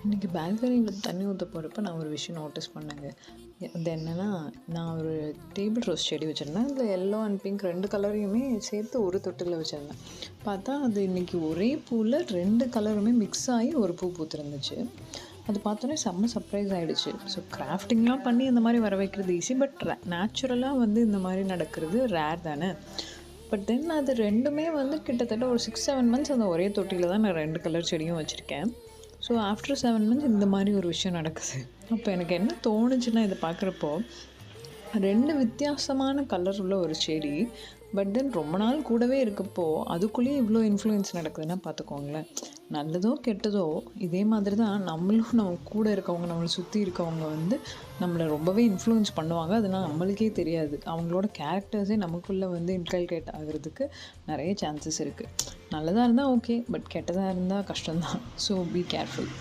இன்றைக்கி பால்கனியில் தண்ணி ஊற்ற போகிறப்ப நான் ஒரு விஷயம் நோட்டீஸ் பண்ணேங்க. அது என்னென்னா, நான் ஒரு டேபிள் ரோஸ் செடி வச்சுருந்தேன். அதில் எல்லோ அண்ட் பிங்க் 2 கலரையுமே சேர்த்து ஒரு தொட்டியில் வச்சுருந்தேன். பார்த்தா அது இன்றைக்கி ஒரே பூவில் 2 கலருமே மிக்ஸ் ஆகி ஒரு பூ பூத்துருந்துச்சு. அது பார்த்தோன்னே செம்ம சர்ப்ரைஸ் ஆகிடுச்சு. ஸோ கிராஃப்டிங்லாம் பண்ணி இந்த மாதிரி வர வைக்கிறது ஈஸி, பட் நேச்சுரலாக வந்து இந்த மாதிரி நடக்கிறது ரேர் தானே. பட் தென் அது 2மே வந்து கிட்டத்தட்ட ஒரு 6-7 மந்த்ஸ் அந்த ஒரே தொட்டியில் தான் நான் 2 கலர் செடியும் வச்சுருக்கேன். ஸோ ஆஃப்டர் 7 மந்த்ஸ் இந்த மாதிரி ஒரு விஷயம் நடக்குது. அப்போ எனக்கு என்ன தோணுச்சுன்னா, இதை பார்க்குறப்போ 2 வித்தியாசமான கலர் உள்ள ஒரு செடி, பட் தென் ரொம்ப நாள் கூடவே இருக்கப்போ அதுக்குள்ளேயே இவ்வளோ இன்ஃப்ளூயன்ஸ் நடக்குதுன்னா பார்த்துக்கோங்களேன். நல்லதோ கெட்டதோ இதே மாதிரி தான் நம்மளும் நம்ம கூட இருக்கவங்க, நம்மளை சுற்றி இருக்கவங்க வந்து நம்மளை ரொம்பவே இன்ஃப்ளூயன்ஸ் பண்ணுவாங்க. அதனால் நம்மளுக்கே தெரியாது. அவங்களோட கேரக்டர்ஸே நமக்குள்ளே வந்து இன்கல்கேட் ஆகிறதுக்கு நிறைய சான்சஸ் இருக்குது. நல்லதாக இருந்தால் ஓகே, பட் கெட்டதாக இருந்தால் கஷ்டம்தான். So be careful.